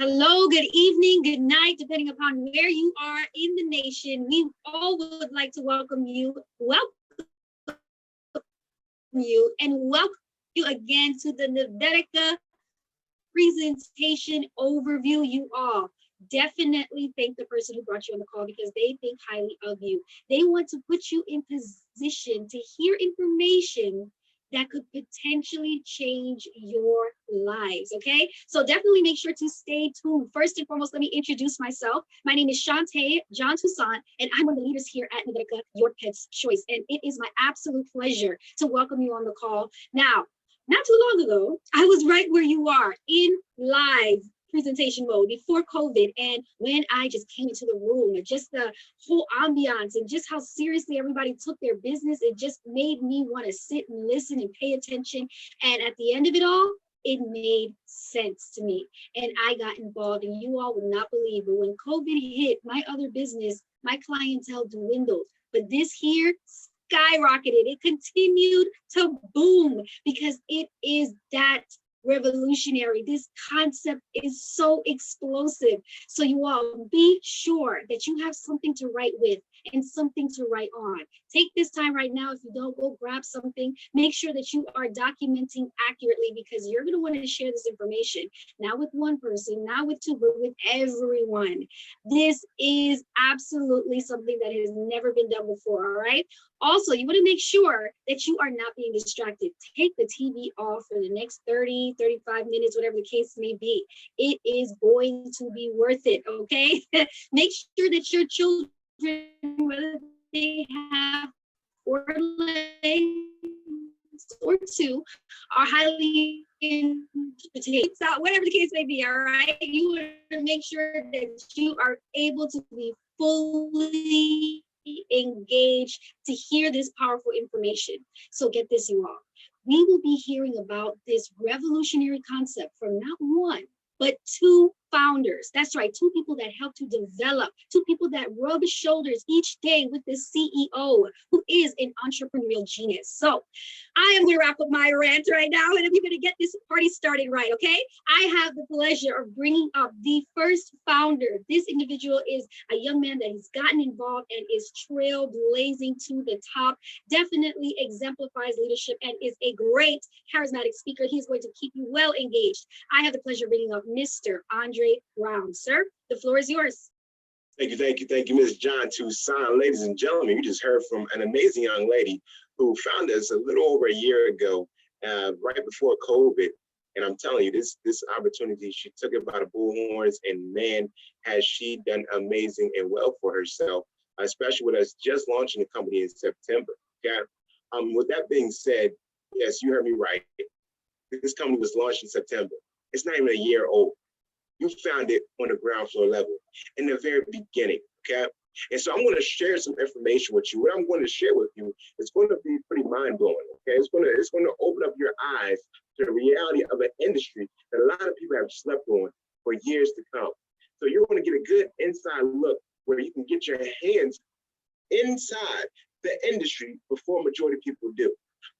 Hello, good evening, good night, depending upon where you are in the nation. We all would like to welcome you and welcome you again to the Navetica presentation overview. You all definitely thank the person who brought you on the call because they think highly of you. They want to put you in position to hear information that could potentially change your lives, okay? So definitely make sure to stay tuned. First and foremost, let me introduce myself. My name is Shantae John Toussaint, and I'm one of the leaders here at Navetica, Your Pet's Choice. And it is my absolute pleasure to welcome you on the call. Now, not too long ago, I was right where you are in live presentation mode before COVID. And when I just came into the room and just the whole ambiance and just how seriously everybody took their business, it just made me want to sit and listen and pay attention. And at the end of it all, it made sense to me. And I got involved, and you all would not believe, but when COVID hit, my other business, my clientele dwindled. But this here skyrocketed. It continued to boom because it is that revolutionary. This concept is so explosive. So you all be sure that you have something to write with and something to write on. Take this time right now. If you don't, go grab something. Make sure that you are documenting accurately because you're going to want to share this information, not with one person, not with two, but with everyone. This is absolutely something that has never been done before, all right? Also, you want to make sure that you are not being distracted. Take the TV off for the next 30, 35 minutes, whatever the case may be. It is going to be worth it, okay? Make sure that your children, whether they have 4 legs or 2, are highly entertained, whatever the case may be, all right? You want to make sure that you are able to be fully engaged to hear this powerful information. So get this, you all. We will be hearing about this revolutionary concept from not one, but 2 founders. That's right, 2 people that help to develop, 2 people that rub shoulders each day with the CEO, who is an entrepreneurial genius. So I am going to wrap up my rant right now, and we're going to get this party started right, okay? I have the pleasure of bringing up the first founder. This individual is a young man that has gotten involved and is trailblazing to the top, definitely exemplifies leadership and is a great charismatic speaker. He's going to keep you well engaged. I have the pleasure of bringing up Mr. Andre Brown. Sir, the floor is yours. Thank you, Ms. John Toussaint. Ladies and gentlemen, you just heard from an amazing young lady who found us a little over a year ago, right before COVID. And I'm telling you, this opportunity, she took it by the bullhorns, and man, has she done amazing and well for herself, especially with us just launching the company in September. Okay. With that being said, yes, you heard me right. This company was launched in September. It's not even a year old. You found it on the ground floor level in the very beginning, okay? And so I'm going to share some information with you. What I'm going to share with you is going to be pretty mind-blowing, okay? It's going to open up your eyes to the reality of an industry that a lot of people have slept on for years to come. So you're going to get a good inside look where you can get your hands inside the industry before majority of people do.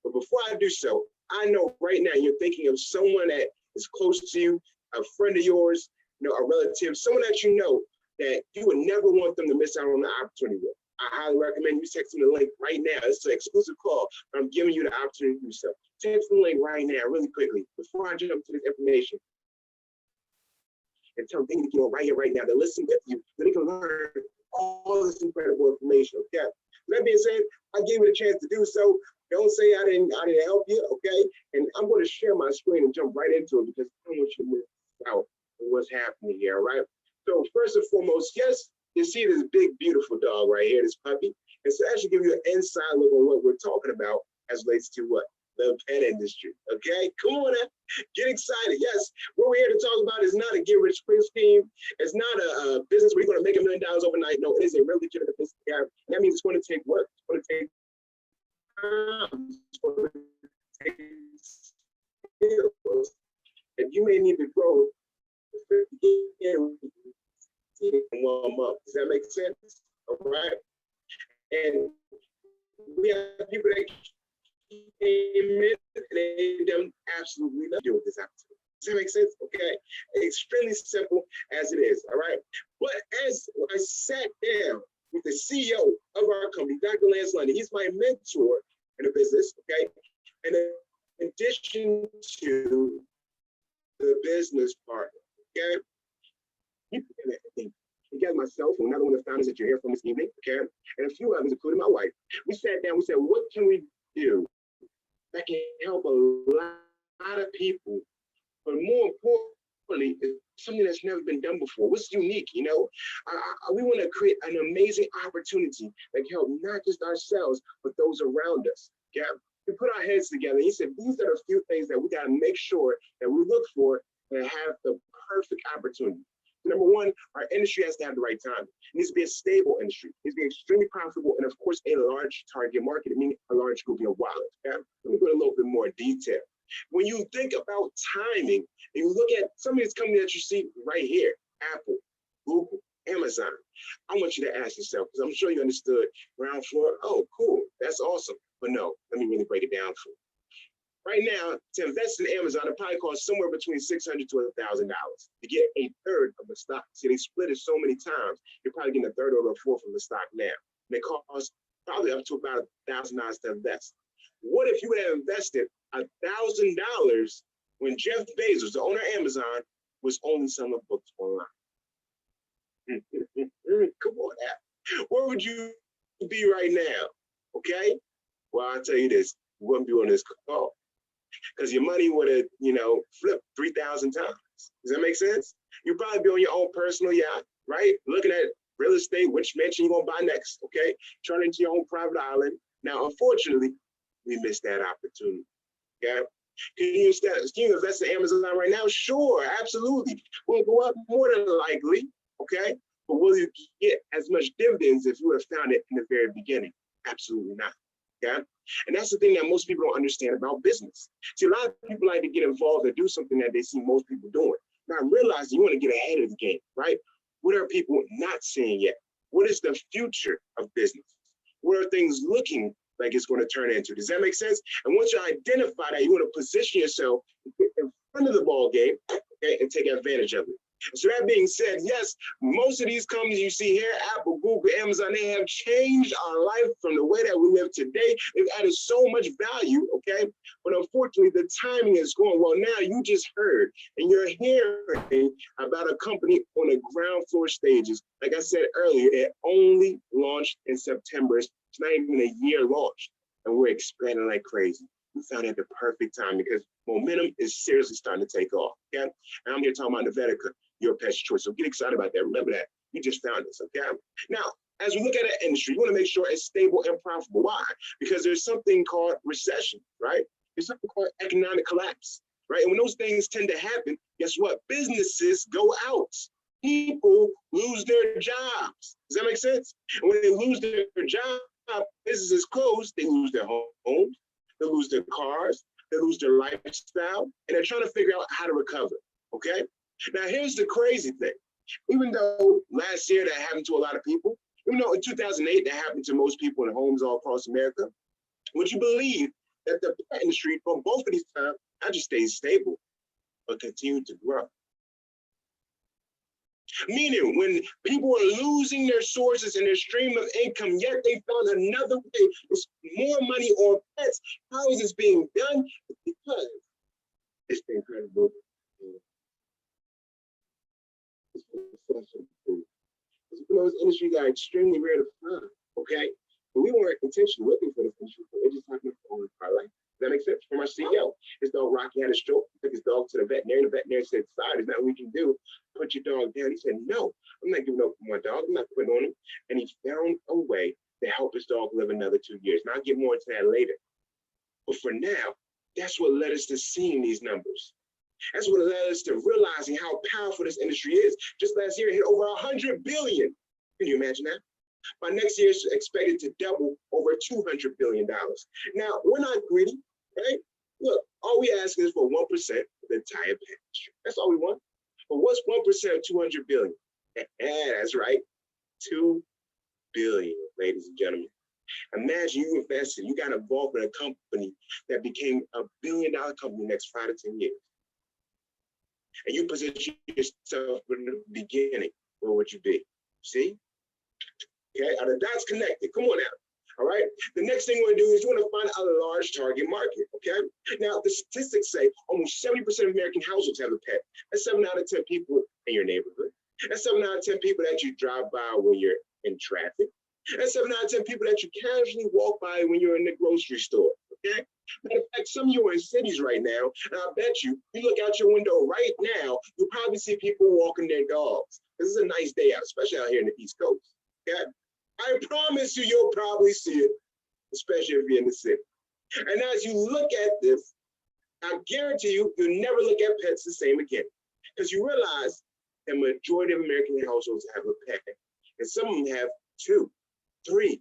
But before I do so, I know right now you're thinking of someone that is close to you, a friend of yours, a relative, someone that you know that you would never want them to miss out on the opportunity with. I highly recommend you text them the link right now. It's an exclusive call. I'm giving you the opportunity to do so. Text them the link right now, really quickly, before I jump to this information. And tell them they need to get on right here, right now. They're listening with you, so they can learn all this incredible information. Okay. That being said, I gave you a chance to do so. Don't say I didn't help you, okay? And I'm going to share my screen and jump right into it because I don't want you to miss out on what's happening here, all right? So first and foremost, yes, you see this big, beautiful dog right here, this puppy. And so that should give you an inside look on what we're talking about as relates to what? The pet industry, okay? Come on now, get excited. Yes, what we're here to talk about is not a get-rich-quick scheme. It's not a business where you're going to make $1 million overnight. No, it is a really legitimate business. That means it's going to take work. It's going to take time. It's going to take skills. And you may need to grow 50 in 1 month. Does that make sense? All right. And we have people that came in and they don't absolutely love you with this opportunity. Does that make sense? Okay. Extremely simple as it is. All right. But as I sat down with the CEO of our company, Dr. Lance London, he's my mentor in the business. Okay. And in addition to the business partner, okay, you got myself and another one of the founders that you're here from this evening, okay, and a few others, including my wife. We sat down, we said, what can we do that can help a lot of people, but more importantly, it's something that's never been done before. What's unique, you know? We want to create an amazing opportunity that can help not just ourselves, but those around us. Yeah, we put our heads together. He said, these are a few things that we got to make sure that we look for and have the perfect opportunity. Number one, our industry has to have the right time. It needs to be a stable industry. It needs to be extremely profitable and, of course, a large target market, meaning a large group of wallets. Okay? Let me go into a little bit more detail. When you think about timing, and you look at some of these companies that you see right here, Apple, Google, Amazon, I want you to ask yourself, because I'm sure you understood ground floor. Oh, cool. That's awesome. But no, let me really break it down for you. Right now, to invest in Amazon, it probably costs somewhere between $600 to $1,000 to get a third of the stock. See, they split it so many times, you're probably getting a third or a fourth of the stock now. And it costs probably up to about $1,000 to invest. What if you would have invested $1,000 when Jeff Bezos, the owner of Amazon, was only selling books online? Come on now. Where would you be right now? Okay? Well, I'll tell you this, you wouldn't be on this call, because your money would have, flipped 3,000 times. Does that make sense? You'd probably be on your own personal yacht, right? Looking at real estate, which mansion you're going to buy next, okay? Turn into your own private island. Now, unfortunately, we missed that opportunity, okay? Can you invest in Amazon right now? Sure, absolutely. Will go up more than likely, okay? But will you get as much dividends if you would have found it in the very beginning? Absolutely not. Okay? And that's the thing that most people don't understand about business. See, a lot of people like to get involved and do something that they see most people doing. Now, realizing you want to get ahead of the game, right? What are people not seeing yet? What is the future of business? What are things looking like it's going to turn into? Does that make sense? And once you identify that, you want to position yourself in front of the ball game, okay, and take advantage of it. So that being said, yes, most of these companies you see here, Apple, Google, Amazon, they have changed our life from the way that we live today. They've added so much value, okay? But unfortunately, the timing is going, well, now you just heard, and you're hearing about a company on the ground floor stages. Like I said earlier, it only launched in September. It's not even a year launched, and we're expanding like crazy. We found it the perfect time because momentum is seriously starting to take off, okay? And I'm here talking about Novetica, your pet's choice. So get excited about that. Remember that. You just found this, okay? Now, as we look at an industry, you want to make sure it's stable and profitable. Why? Because there's something called recession, right? There's something called economic collapse, right? And when those things tend to happen, guess what? Businesses go out. People lose their jobs. Does that make sense? And when they lose their job, businesses close, they lose their homes, they lose their cars, they lose their lifestyle, and they're trying to figure out how to recover, okay? Now, here's the crazy thing. Even though last year that happened to a lot of people, even though in 2008 that happened to most people in homes all across America, would you believe that the pet industry from both of these times not just stayed stable, but continued to grow? Meaning, when people are losing their sources and their stream of income, yet they found another way to spend more money on pets. How is this being done? Because it's the incredible. Those industries are extremely rare to find, okay? But we weren't intentionally looking for this industry, but it just happened to own our life. Does that make sense? For my CEO, his dog Rocky had a stroke. He took his dog to the veterinarian. The veterinarian said, "Sorry, there's nothing we can do. Put your dog down." He said, "No, I'm not giving up my dog. I'm not putting on him." And he found a way to help his dog live another 2 years. And I'll get more into that later. But for now, that's what led us to seeing these numbers. That's what led us to realizing how powerful this industry is. Just last year, it hit over 100 billion. Can you imagine that? By next year, it's expected to double over $200 billion. Now, we're not greedy, right? Look, all we ask is for 1% of the entire pet industry. That's all we want. But what's 1% of 200 billion? That's right, 2 billion, ladies and gentlemen. Imagine you invested, you got involved in a company that became $1 billion company in the next 5 to 10 years. and you position yourself from the beginning, where would you be? See? Okay, are the dots connected? Come on now. All right. The next thing we're gonna do is you want to find a large target market. Okay. Now the statistics say almost 70% of American households have a pet. That's 7 out of 10 people in your neighborhood. That's 7 out of 10 people that you drive by when you're in traffic. That's 7 out of 10 people that you casually walk by when you're in the grocery store. Okay. Matter of fact, some of you are in cities right now, and I bet you look out your window right now, you'll probably see people walking their dogs. This is a nice day out, especially out here in the East Coast. Okay. I promise you, you'll probably see it, especially if you're in the city. And as you look at this, I guarantee you, you'll never look at pets the same again. Because you realize the majority of American households have a pet. And some of them have 2, 3,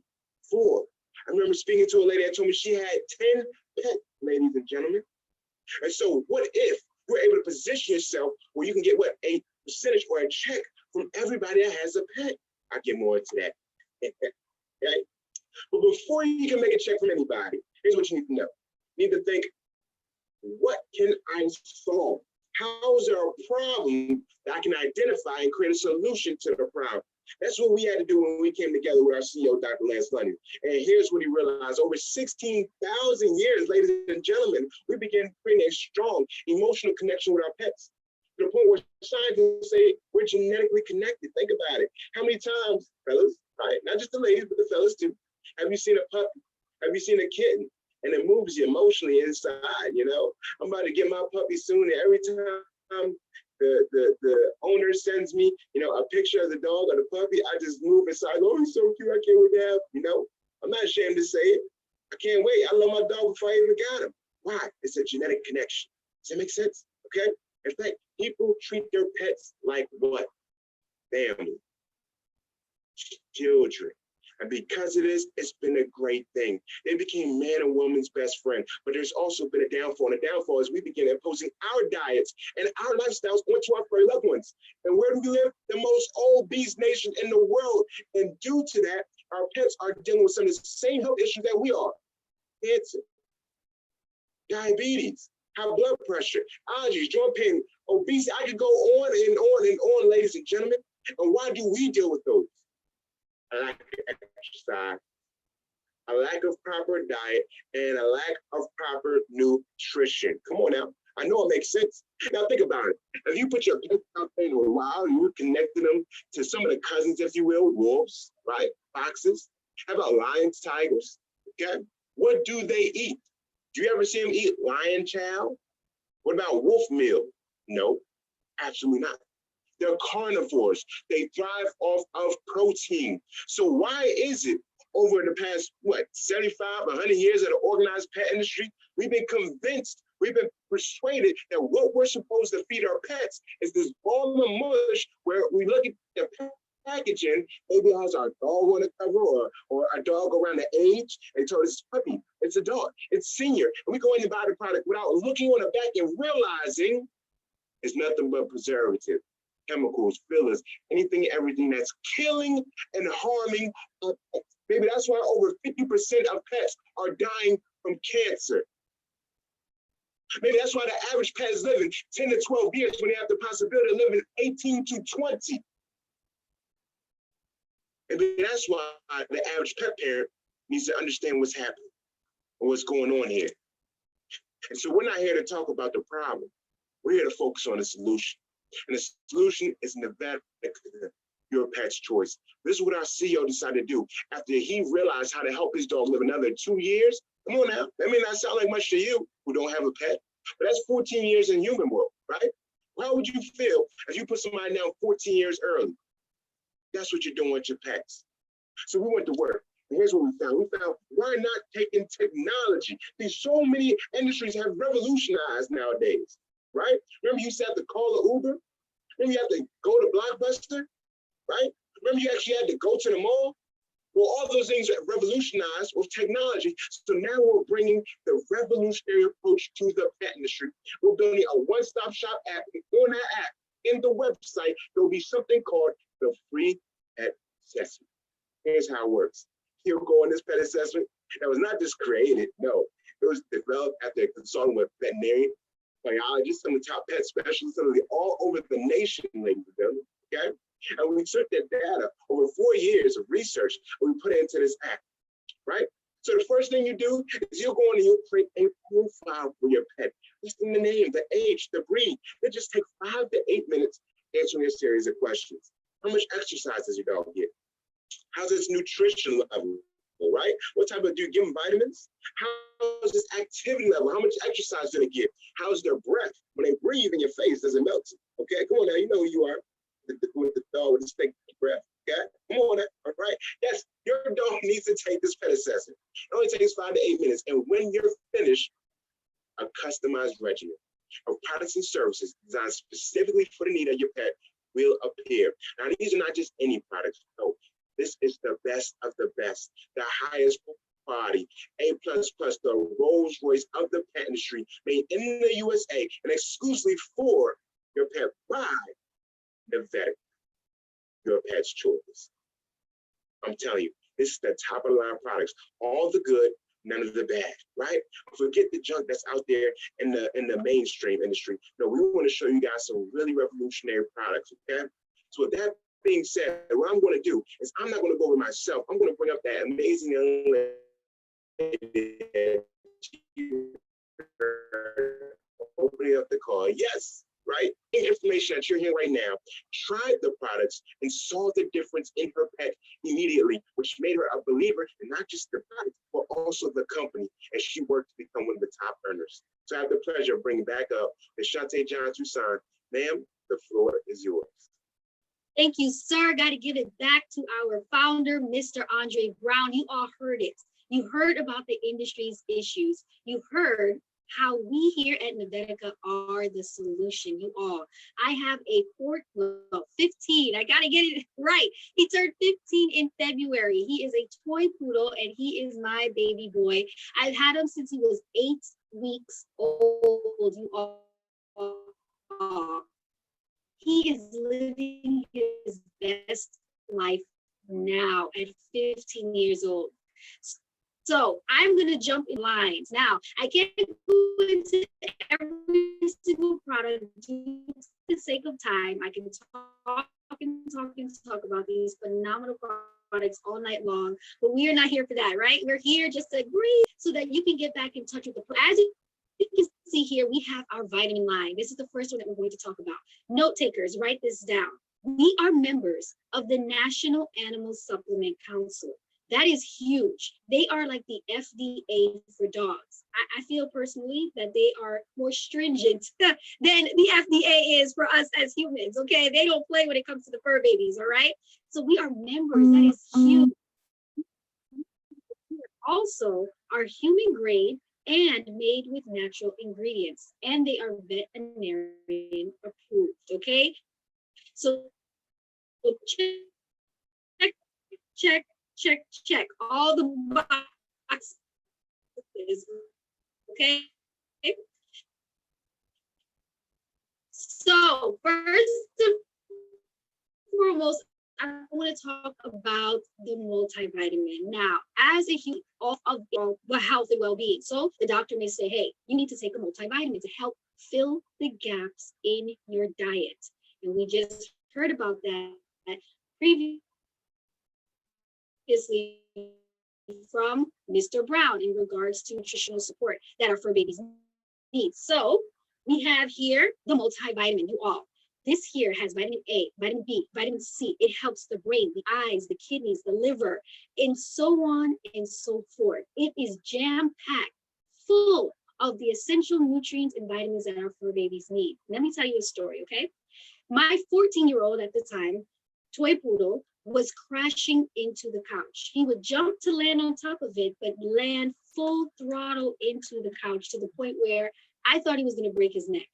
4. I remember speaking to a lady that told me she had 10 pets, ladies and gentlemen. And so what if you're able to position yourself where you can get what, a percentage or a check from everybody that has a pet? I'll get more into that. Okay? But before you can make a check from anybody, here's what you need to know. You need to think, what can I solve? How is there a problem that I can identify and create a solution to the problem? That's what we had to do when we came together with our CEO, Dr. Lance London. And here's what he realized. Over 16,000 years, ladies and gentlemen, we began creating a strong emotional connection with our pets. To the point where scientists say we're genetically connected. Think about it. How many times, fellas, right? Not just the ladies, but the fellas too. Have you seen a puppy? Have you seen a kitten? And it moves you emotionally inside, you know? I'm about to get my puppy soon, and every time the owner sends me, you know, a picture of the dog or the puppy, I just move inside. Oh, he's so cute, I can't wait to have, you know? I'm not ashamed to say it. I can't wait. I love my dog before I even got him. Why? It's a genetic connection. Does that make sense? Okay? In fact, people treat their pets like what? Family. Children. And because of this, it's been a great thing. They became man and woman's best friend. But there's also been a downfall. And the downfall is we begin imposing our diets and our lifestyles onto our furry loved ones. And where do we live? The most obese nation in the world. And due to that, our pets are dealing with some of the same health issues that we are. Cancer, diabetes, high blood pressure, allergies, joint pain, obesity. I could go on and on and on, ladies and gentlemen. And why do we deal with those? A lack of exercise, a lack of proper diet, and a lack of proper nutrition. Come on now. I know it makes sense. Now think about it. If you put your pets out there in the wild and you're connecting them to some of the cousins, if you will, wolves, right? Foxes. How about lions, tigers? Okay. What do they eat? Do you ever see them eat lion chow? What about wolf meal? No, absolutely not. They're carnivores. They thrive off of protein. So why is it over the past, 75, 100 years of the organized pet industry, we've been convinced, we've been persuaded that what we're supposed to feed our pets is this ball of mush where we look at the packaging, maybe it has our dog on the cover or a dog around the age, and told us it's puppy, it's a dog, it's senior. And we go in and buy the product without looking on the back and realizing it's nothing but preservative, chemicals, fillers, anything, everything that's killing and harming our pets. Maybe that's why over 50% of pets are dying from cancer. Maybe that's why the average pet is living 10 to 12 years when they have the possibility of living 18 to 20. Maybe that's why the average pet parent needs to understand what's happening and what's going on here. And so we're not here to talk about the problem. We're here to focus on the solution. And the solution is Nevada, your pet's choice. This is what our CEO decided to do after he realized how to help his dog live another 2 years. Come on now, that may not sound like much to you who don't have a pet, but that's 14 years in human world, right? How would you feel if you put somebody down 14 years early? That's what you're doing with your pets. So we went to work. And here's what we found. We found, why not taking technology? There's so many industries have revolutionized nowadays, right? Remember you used to have to call an Uber? Remember you have to go to Blockbuster, right? Remember you actually had to go to the mall? Well, all those things are revolutionized with technology. So now we're bringing the revolutionary approach to the pet industry. We're building a one-stop shop app. And on that app, in the website, there'll be something called the free pet assessment. Here's how it works. You'll go on this pet assessment. That was not just created, no. It was developed after consulting with a veterinarian. biologists, some of the top pet specialists, literally all over the nation, ladies and gentlemen. Okay. And we took that data over 4 years of research and we put it into this app, right? So the first thing you do is you'll go on and you'll create a profile for your pet. Listing the name, the age, the breed. It just takes 5 to 8 minutes answering a series of questions. How much exercise does your dog get? How's its nutrition level, right? What type of, do you give them vitamins? How's this activity level? How much exercise do they get? How's their breath? When they breathe in your face, does it melt? Okay, come on now, you know who you are. With the dog with the steak breath. Okay, come on now. All right. Yes, your dog needs to take this pet assessment. It only takes 5 to 8 minutes. And when you're finished, a customized regimen of products and services designed specifically for the need of your pet will appear. Now, these are not just any products. No, this is the best of the best, the highest quality, A++, the Rolls Royce of the pet industry, made in the USA and exclusively for your pet by the vet, your pet's choice. I'm telling you, this is the top of the line products. All the good, none of the bad, right? Forget the junk that's out there in the mainstream industry. No, we want to show you guys some really revolutionary products, okay? So with that being said, what I'm going to do is I'm not going to go over myself. I'm going to bring up that amazing young lady. Opening up the call. Yes, right? The information that you're hearing right now, tried the products and saw the difference in her pet immediately, which made her a believer in not just the product, but also the company as she worked to become one of the top earners. So I have the pleasure of bringing back up Ms. Shantae John Toussaint. Ma'am, the floor is yours. Thank you, sir. Got to give it back to our founder, Mr. Andre Brown. You all heard it. You heard about the industry's issues. You heard how we here at Navetica are the solution, you all. I have a 15, I gotta get it right. He turned 15 in February. He is a toy poodle and he is my baby boy. I've had him since he was 8 weeks old, you all. He is living his best life now at 15 years old. So I'm going to jump in lines. Now, I can't go into every single product due to the sake of time. I can talk and talk about these phenomenal products all night long, but we are not here for that, right? We're here just to agree so that you can get back in touch with the product. As you can see here, we have our vitamin line. This is the first one that we're going to talk about. Note takers, write this down. We are members of the National Animal Supplement Council. That is huge. They are like the FDA for dogs. I feel personally that they are more stringent than the FDA is for us as humans, okay? They don't play when it comes to the fur babies, all right? So we are members, that is huge. Also are human grade and made with natural ingredients, and they are veterinarian approved, okay? So check all the boxes, okay? So first and foremost, I want to talk about the multivitamin. Now, as a human of health and well-being, so the doctor may say, hey, you need to take a multivitamin to help fill the gaps in your diet. And we just heard about that previously from Mr. Brown in regards to nutritional support that our fur babies need. So we have here the multivitamin, you all. This here has vitamin A, vitamin B, vitamin C. It helps the brain, the eyes, the kidneys, the liver, and so on and so forth. It is jam-packed, full of the essential nutrients and vitamins that our fur babies need. Let me tell you a story, okay? My 14-year-old at the time, toy poodle, was crashing into the couch. He would jump to land on top of it, but land full throttle into the couch to the point where I thought he was going to break his neck.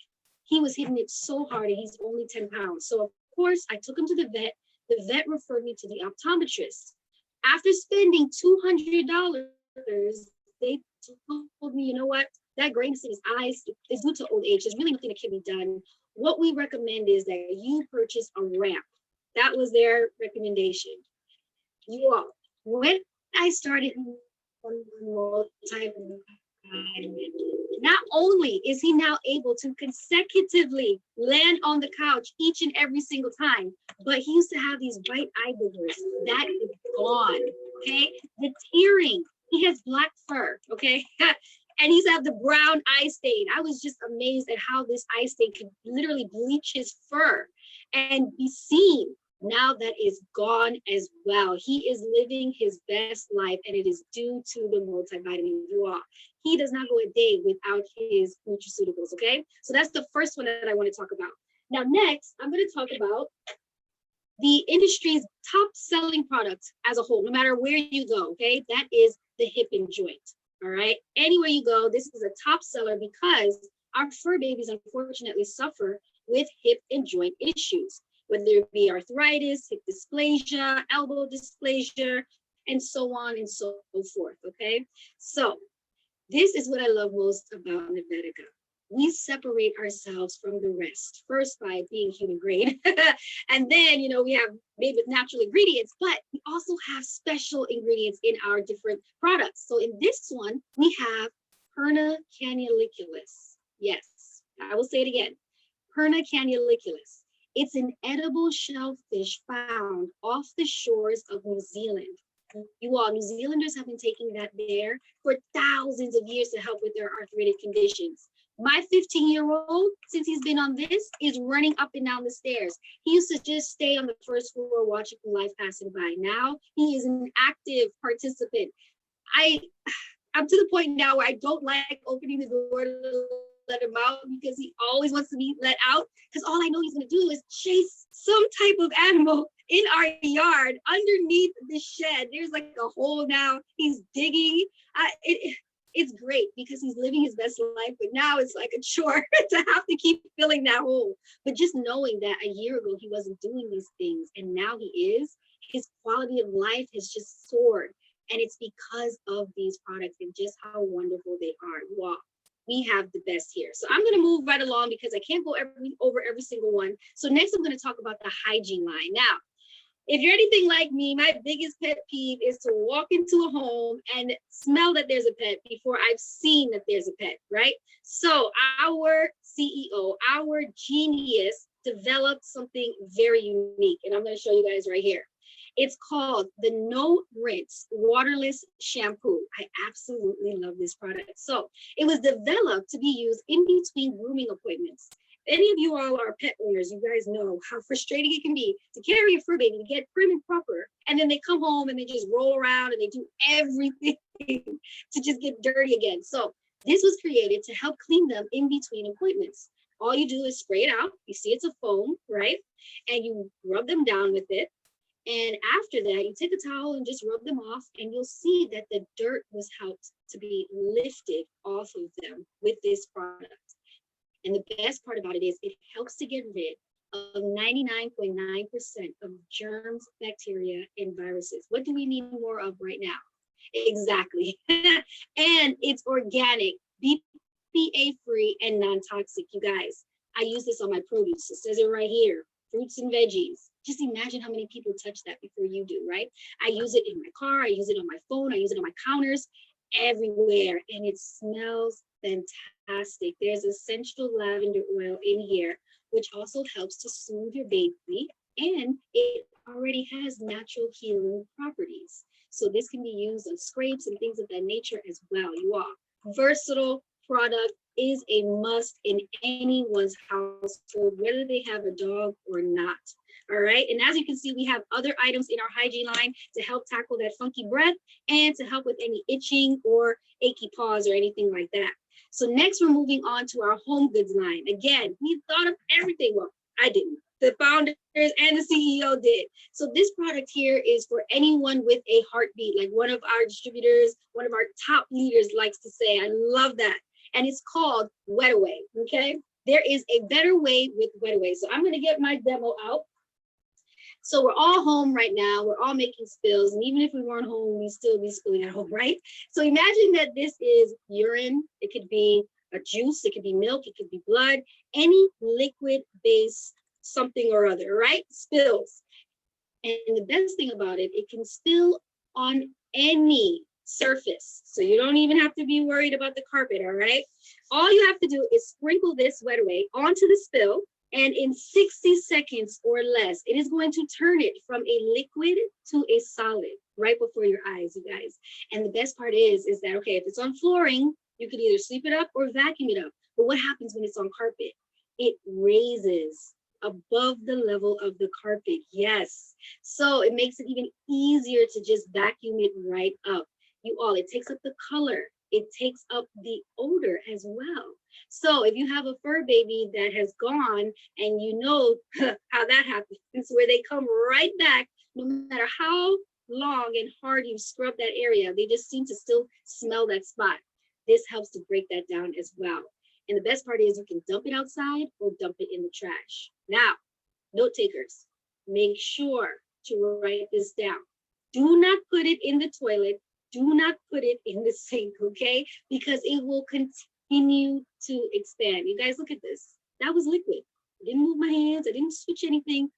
He was hitting it so hard and he's only 10 pounds. So of course I took him to the vet. The vet referred me to the optometrist. After spending $200, they told me, you know what? That grayness in his eyes is due to old age. There's really nothing that can be done. What we recommend is that you purchase a ramp. That was their recommendation. You all, when I started on multivitamin, vitamin. Not only is he now able to consecutively land on the couch each and every single time, but he used to have these white eye boogers. That is gone. Okay. The tearing. He has black fur. Okay. And he's have the brown eye stain. I was just amazed at how this eye stain could literally bleach his fur and be seen. Now that is gone as well. He is living his best life, and it is due to the multivitamin you are. He does not go a day without his nutraceuticals, okay? So that's the first one that I want to talk about. Now, next, I'm going to talk about the industry's top selling product as a whole, no matter where you go, okay? That is the hip and joint, all right? Anywhere you go, this is a top seller because our fur babies unfortunately suffer with hip and joint issues, whether it be arthritis, hip dysplasia, elbow dysplasia, and so on and so forth, okay? So this is what I love most about Nivetica. We separate ourselves from the rest, first by being human grade, and then, we have made with natural ingredients, but we also have special ingredients in our different products. So in this one, we have Perna canyliculus. Yes, I will say it again, Perna canyliculus. It's an edible shellfish found off the shores of New Zealand. You all, New Zealanders have been taking that there for thousands of years to help with their arthritic conditions. My 15-year-old, since he's been on this, is running up and down the stairs. He used to just stay on the first floor watching life passing by. Now he is an active participant. I'm to the point now where I don't like opening the door to let him out because he always wants to be let out, because all I know he's going to do is chase some type of animal in our yard underneath the shed. There's like a hole now. He's digging. It's great because he's living his best life, but now it's like a chore to have to keep filling that hole. But just knowing that a year ago he wasn't doing these things and now he is, his quality of life has just soared. And it's because of these products and just how wonderful they are. Wow, we have the best here. So I'm going to move right along because I can't go over every single one. So next I'm going to talk about the Hygiene Line. Now, if you're anything like me, my biggest pet peeve is to walk into a home and smell that there's a pet before I've seen that there's a pet, right? So our CEO, our genius, developed something very unique. And I'm going to show you guys right here. It's called the No Rinse Waterless Shampoo. I absolutely love this product. So it was developed to be used in between grooming appointments. Any of you all are pet owners, you guys know how frustrating it can be to carry a fur baby, to get prim and proper, and then they come home and they just roll around and they do everything to just get dirty again. So this was created to help clean them in between appointments. All you do is spray it out. You see it's a foam, right? And you rub them down with it. And after that, you take a towel and just rub them off, and you'll see that the dirt was helped to be lifted off of them with this product. And the best part about it is it helps to get rid of 99.9% of germs, bacteria, and viruses. What do we need more of right now? Exactly. And it's organic, BPA-free, and non-toxic, you guys. I use this on my produce. It says it right here, fruits and veggies. Just imagine how many people touch that before you do, right? I use it in my car. I use it on my phone. I use it on my counters, everywhere. And it smells fantastic. There's essential lavender oil in here, which also helps to soothe your baby. And it already has natural healing properties. So this can be used on scrapes and things of that nature as well. You are versatile product, is a must in anyone's household, whether they have a dog or not. All right. And as you can see, we have other items in our hygiene line to help tackle that funky breath and to help with any itching or achy paws or anything like that. So next, we're moving on to our home goods line. Again, we thought of everything. Well, I didn't. The founders and the CEO did. So this product here is for anyone with a heartbeat, like one of our distributors, one of our top leaders likes to say. I love that. And it's called Wet Away. Okay. There is a better way with Wet Away. So I'm going to get my demo out. So we're all home right now. We're all making spills. And even if we weren't home, we'd still be spilling at home, right? So imagine that this is urine. It could be a juice. It could be milk. It could be blood. Any liquid-based something or other, right? Spills. And the best thing about it, it can spill on any surface. So you don't even have to be worried about the carpet, all right? All you have to do is sprinkle this wet away onto the spill, and in 60 seconds or less, it is going to turn it from a liquid to a solid right before your eyes, you guys. And the best part is that, okay, if it's on flooring, you could either sweep it up or vacuum it up. But what happens when it's on carpet? It raises above the level of the carpet. Yes. So it makes it even easier to just vacuum it right up. You all, it takes up the color. It takes up the odor as well. So if you have a fur baby that has gone, and you know how that happens, where they come right back, no matter how long and hard you scrub that area, they just seem to still smell that spot. This helps to break that down as well. And the best part is you can dump it outside or dump it in the trash. Now, note takers, make sure to write this down. Do not put it in the toilet. Do not put it in the sink, okay? Because it will continue to expand. You guys, look at this. That was liquid. I didn't move my hands. I didn't switch anything.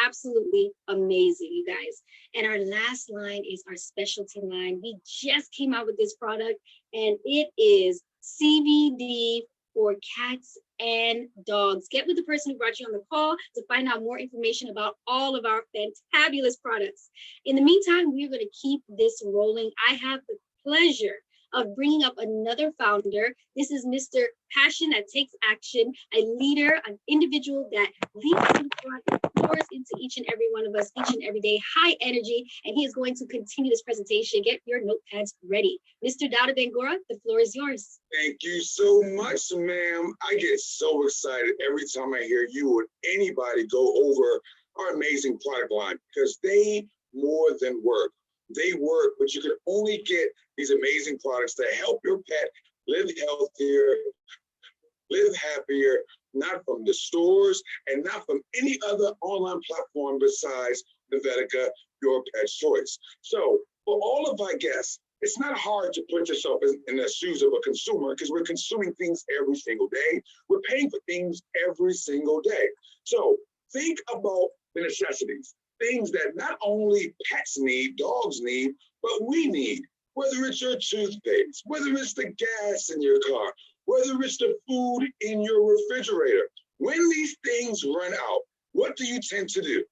Absolutely amazing, you guys. And our last line is our specialty line. We just came out with this product, and it is CBD for cats and dogs. Get with the person who brought you on the call to find out more information about all of our fantabulous products. In the meantime, we're going to keep this rolling. I have the pleasure of bringing up another founder. This is Mr. Passion that takes action, a leader, an individual that leads in front and pours into each and every one of us each and every day, high energy, and he is going to continue this presentation. Get your notepads ready. Mr. Dowda Bangura, the floor is yours. Thank you so much, ma'am. I get so excited every time I hear you or anybody go over our amazing product line, because they more than work. They work, but you can only get these amazing products that help your pet live healthier, live happier, not from the stores and not from any other online platform besides Vetica, your pet's choice. So for all of our guests, it's not hard to put yourself in the shoes of a consumer, because we're consuming things every single day. We're paying for things every single day. So think about the necessities, things that not only pets need, dogs need, but we need. Whether it's your toothpaste, whether it's the gas in your car, whether it's the food in your refrigerator. When these things run out, what do you tend to do?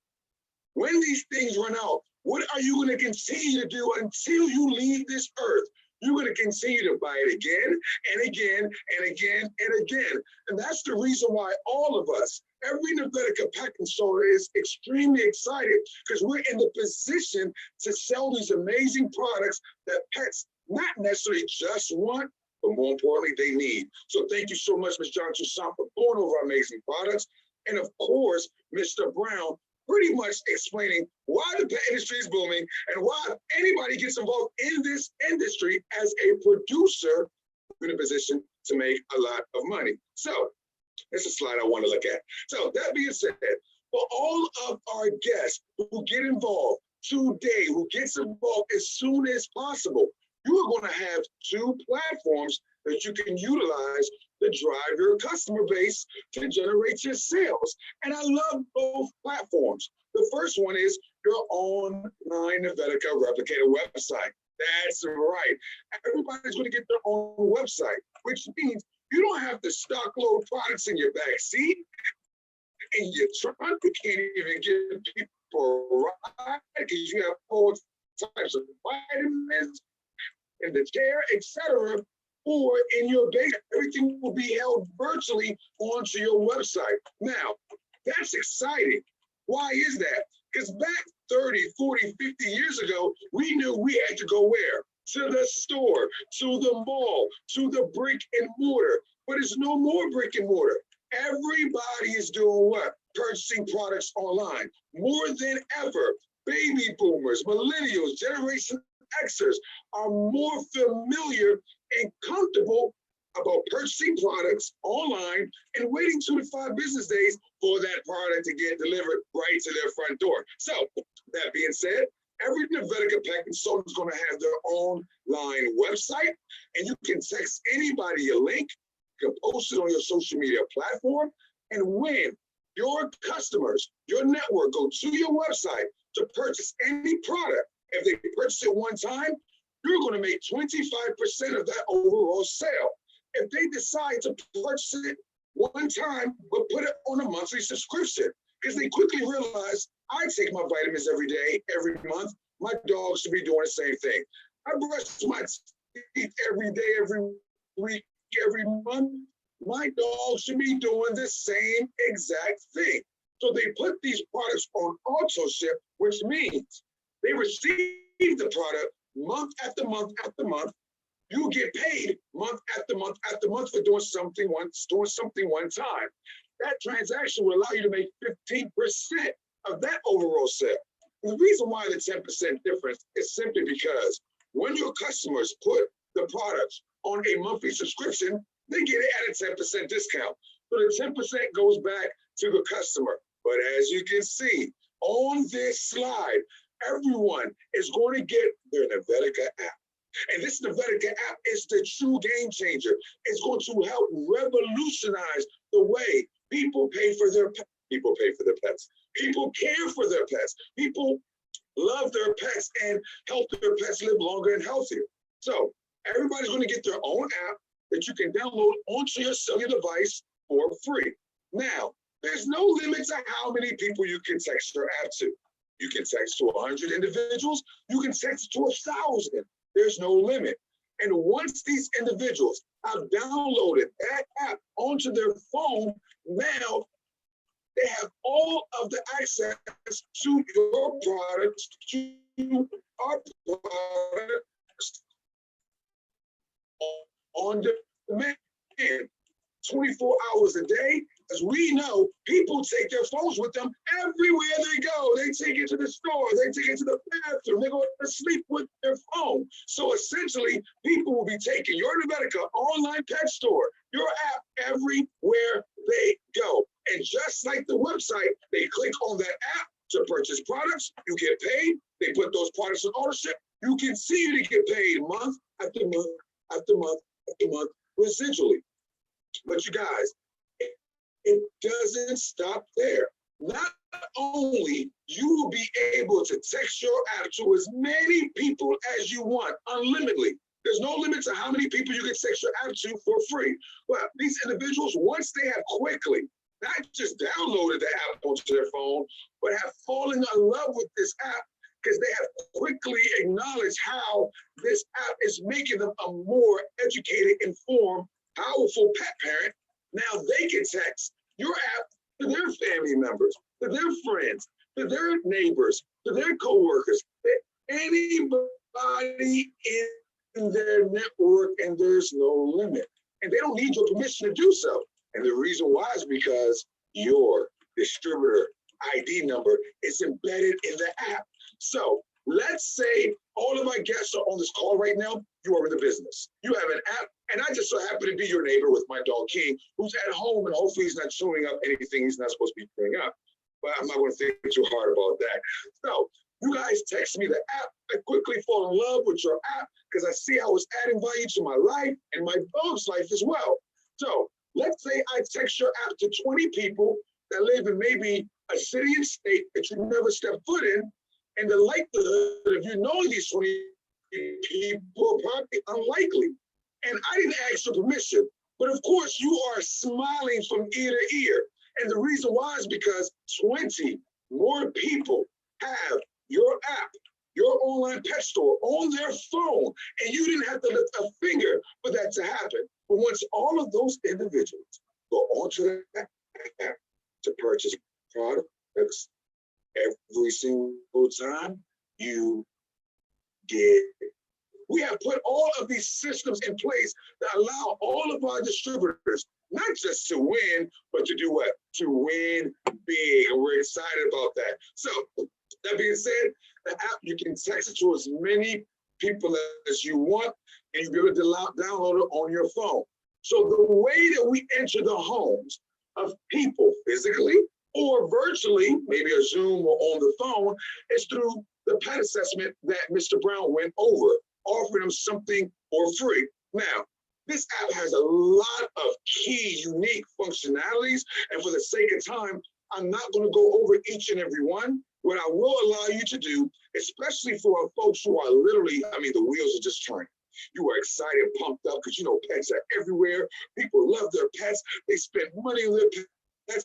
When these things run out, what are you going to continue to do until you leave this earth? You're going to continue to buy it again and again and again and again. And that's the reason why all of us, every Vetica pet installer, is extremely excited, because we're in the position to sell these amazing products that pets not necessarily just want, but more importantly, they need. So thank you so much, Ms. John Toussaint, for going over amazing products. And of course, Mr. Brown, pretty much explaining why the pet industry is booming and why anybody gets involved in this industry as a producer, in a position to make a lot of money. So that's a slide I want to look at. So that being said, for all of our guests who get involved today, who gets involved as soon as possible, you are going to have two platforms that you can utilize to drive your customer base to generate your sales. And I love both platforms. The first one is your online Vetica replicator website. That's right. Everybody's going to get their own website, which means you don't have to stock load products in your back seat, in your trunk. You can't even give people a ride because you have all types of vitamins in the chair, etc. Or in your base, everything will be held virtually onto your website. Now, that's exciting. Why is that? Because back 30, 40, 50 years ago, we knew we had to go where? To the store, to the mall, to the brick and mortar. But it's no more brick and mortar. Everybody is doing what? Purchasing products online. More than ever, baby boomers, millennials, Generation Xers are more familiar and comfortable about purchasing products online and waiting 2 to 5 business days for that product to get delivered right to their front door. So that being said, every Vetica pet consultant is going to have their own line website, and you can text anybody a link, you can post it on your social media platform, and when your customers, your network go to your website to purchase any product, if they purchase it one time, you're going to make 25% of that overall sale. If they decide to purchase it one time, but put it on a monthly subscription, because they quickly realize I take my vitamins every day, every month. My dog should be doing the same thing. I brush my teeth every day, every week, every month. My dog should be doing the same exact thing. So they put these products on auto ship, which means they receive the product month after month after month. You get paid month after month after month for doing something one time. That transaction will allow you to make 15% of that overall sale. The reason why the 10% difference is simply because when your customers put the products on a monthly subscription, they get it at a 10% discount. So the 10% goes back to the customer. But as you can see on this slide, everyone is going to get their Navetica app. And this Navetica app is the true game changer. It's going to help revolutionize the way people pay for their pets. People pay for their pets. People care for their pets. People love their pets and help their pets live longer and healthier. So everybody's going to get their own app that you can download onto your cellular device for free. Now, there's no limit to how many people you can text your app to. You can text to 100 individuals. You can text to 1,000. There's no limit. And once these individuals have downloaded that app onto their phone, now they have all of the access to your products, to our products on demand, 24 hours a day. As we know, people take their phones with them everywhere they go. They take it to the store, they take it to the bathroom, they go to sleep with their phone. So essentially, people will be taking your Navetica online pet store, your app, everywhere they go. And just like the website, they click on that app to purchase products, you get paid, they put those products in ownership, you continue to get paid month after month after month after month residually. But you guys, it doesn't stop there. Not only you will be able to text your app to as many people as you want, unlimitedly. There's no limit to how many people you can text your app to for free. Well, these individuals, once they have quickly, not just downloaded the app onto their phone, but have fallen in love with this app because they have quickly acknowledged how this app is making them a more educated, informed, powerful pet parent. Now they can text your app to their family members, to their friends, to their neighbors, to their coworkers, to anybody in their network, and there's no limit. And they don't need your permission to do so. And the reason why is because your distributor ID number is embedded in the app. So let's say all of my guests are on this call right now. You are in the business. You have an app, and I just so happen to be your neighbor with my dog King, who's at home, and hopefully he's not showing up anything he's not supposed to be showing up. But I'm not going to think too hard about that. So you guys text me the app. I quickly fall in love with your app because I see how it's adding value to my life and my dog's life as well. So let's say I text your app to 20 people that live in maybe a city and state that you never stepped foot in, and the likelihood of you knowing these 20 people probably unlikely. And I didn't ask your permission, but of course you are smiling from ear to ear. And the reason why is because 20 more people have your app, your online pet store on their phone, and you didn't have to lift a finger for that to happen. But once all of those individuals go onto that app to purchase products every single time, you get. We have put all of these systems in place that allow all of our distributors not just to win, but to do what? To win big. And we're excited about that. So that being said, the app, you can text it to as many people as you want, and you'll be able to download it on your phone. So the way that we enter the homes of people physically or virtually, maybe a Zoom or on the phone, is through the pet assessment that Mr. Brown went over, offering them something for free. Now, this app has a lot of key, unique functionalities, and for the sake of time, I'm not going to go over each and every one. what I will allow you to do, especially for folks who are literally, I mean, the wheels are just turning. You are excited, pumped up, because you know pets are everywhere. People love their pets. They spend money on their pets.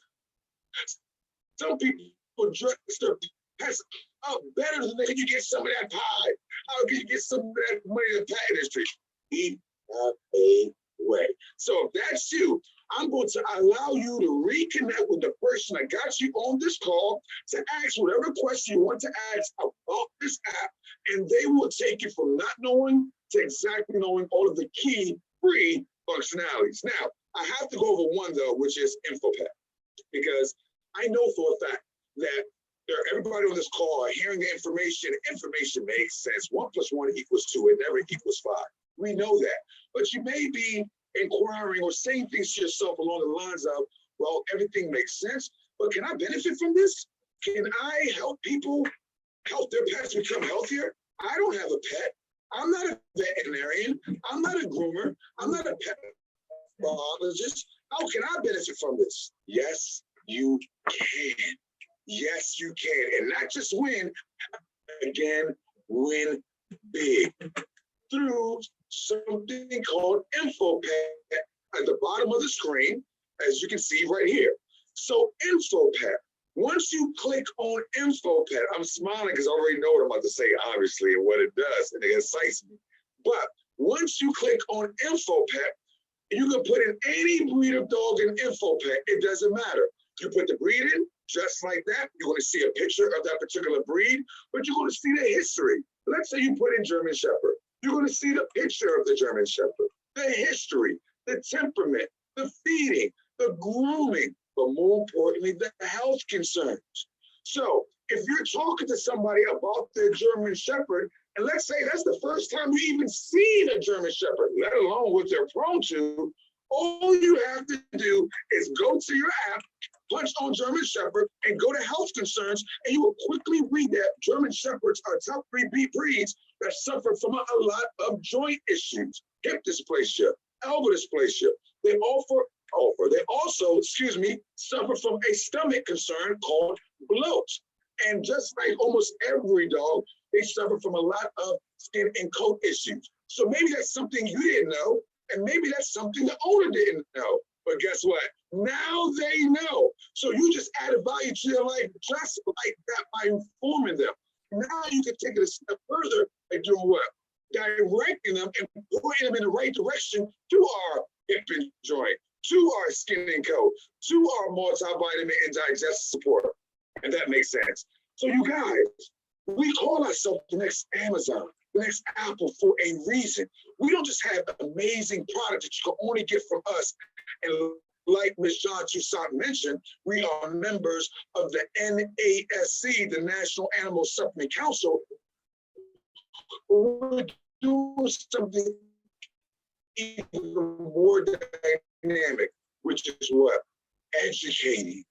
Some people dress their pets up better than they can. You get some of that pie. How can you get some of that money in the pet industry? We have a way. So if that's you, I'm going to allow you to reconnect with the person that got you on this call to ask whatever question you want to ask about this app, and they will take you from not knowing to exactly knowing all of the key free functionalities. Now, I have to go over one though, which is InfoPet, because I know for a fact that everybody on this call are hearing the information. Information makes sense. 1 + 1 = 2. It never equals 5. We know that. But you may be inquiring or saying things to yourself along the lines of, well, everything makes sense, but can I benefit from this? Can I help people help their pets become healthier? I don't have a pet. I'm not a veterinarian. I'm not a groomer. I'm not a pet biologist. How can I benefit from this? Yes, you can. Yes, you can. And not just win, again, win big through something called InfoPet at the bottom of the screen, as you can see right here. So InfoPet, once you click on InfoPet, I'm smiling because I already know what I'm about to say, obviously, and what it does, and it excites me. But once you click on InfoPet, you can put in any breed of dog in InfoPet. It doesn't matter. You put the breed in, just like that. You're going to see a picture of that particular breed, but you're going to see the history. Let's say you put in German Shepherd. You're going to see the picture of the German Shepherd, the history, the temperament, the feeding, the grooming, but more importantly, the health concerns. So if you're talking to somebody about their German Shepherd, and let's say that's the first time you even seen a German Shepherd, let alone what they're prone to, all you have to do is go to your app, punch on German Shepherd, and go to health concerns, and you will quickly read that German Shepherds are top 3 breeds that suffer from a lot of joint issues, hip dysplasia, elbow dysplasia. They also, suffer from a stomach concern called bloat. And just like almost every dog, they suffer from a lot of skin and coat issues. So maybe that's something you didn't know, and maybe that's something the owner didn't know. But guess what? Now they know. So you just added value to their life just like that by informing them. Now you can take it a step further and do what? Directing them and pointing them in the right direction to our hip and joint, to our skin and coat, to our multivitamin and digestive support. And that makes sense. So you guys, we call ourselves the next Amazon, the next Apple for a reason. We don't just have amazing products that you can only get from us. And like Ms. John Toussaint mentioned, we are members of the NASC, the National Animal Supplement Council. We're doing something even more dynamic, which is what? Educating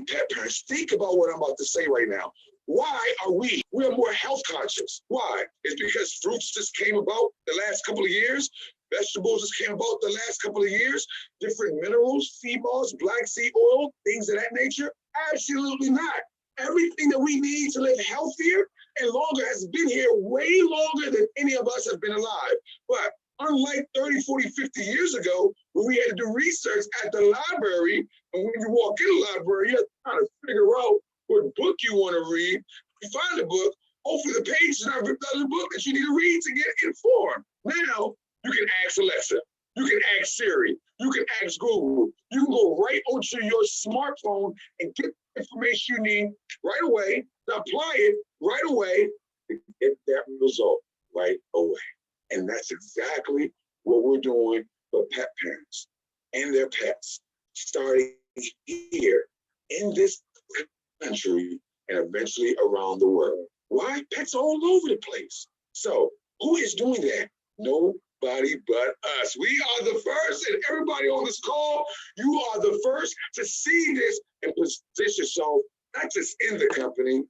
pet parents. Think about what I'm about to say right now. Why are we're more health conscious? Why? It's because fruits just came about the last couple of years. Vegetables just came about the last couple of years. Different minerals, sea moss, black seed oil, things of that nature. Absolutely not. Everything that we need to live healthier and longer has been here way longer than any of us have been alive. But unlike 30, 40, 50 years ago, when we had to do research at the library, and when you walk in the library, you have to kind of figure out what book you want to read. You find a book, hopefully the page is not ripped out of the book that you need to read to get informed. Now, you can ask Alexa, you can ask Siri, you can ask Google. You can go right onto your smartphone and get the information you need right away, to apply it right away, to get that result right away. And that's exactly what we're doing for pet parents and their pets, starting here in this country and eventually around the world. Why? Pets all over the place. So who is doing that? Nobody but us. We are the first, and everybody on this call, you are the first to see this and position yourself, not just in the company,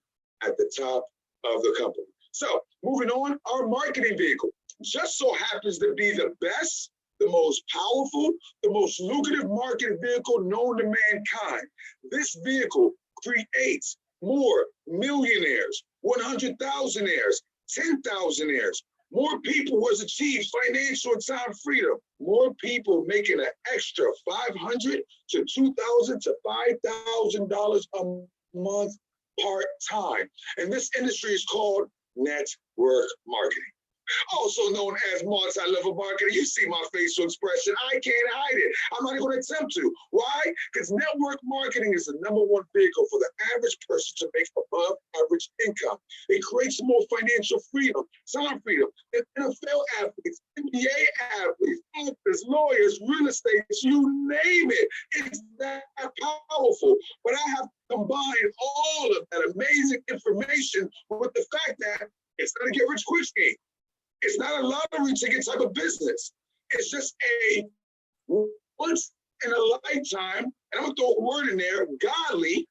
at the top of the company. So moving on, our marketing vehicle just so happens to be the best, the most powerful, the most lucrative marketing vehicle known to mankind. This vehicle creates more millionaires, 100,000aires, 10,000aires. More people was achieved financial and time freedom. More people making an extra $500 to $2,000 to $5,000 a month part-time. And this industry is called network marketing, also known as multi-level marketing. You see my facial expression. I can't hide it. I'm not going to attempt to. Why? Because network marketing is the #1 vehicle for the average person to make above average income. It creates more financial freedom, time freedom. NFL athletes, NBA athletes, actors, lawyers, real estate, you name it. It's that powerful. But I have combined all of that amazing information with the fact that it's not a get rich quick scheme. It's not a lottery ticket type of business. It's just a once in a lifetime, and I'm gonna throw a word in there, godly,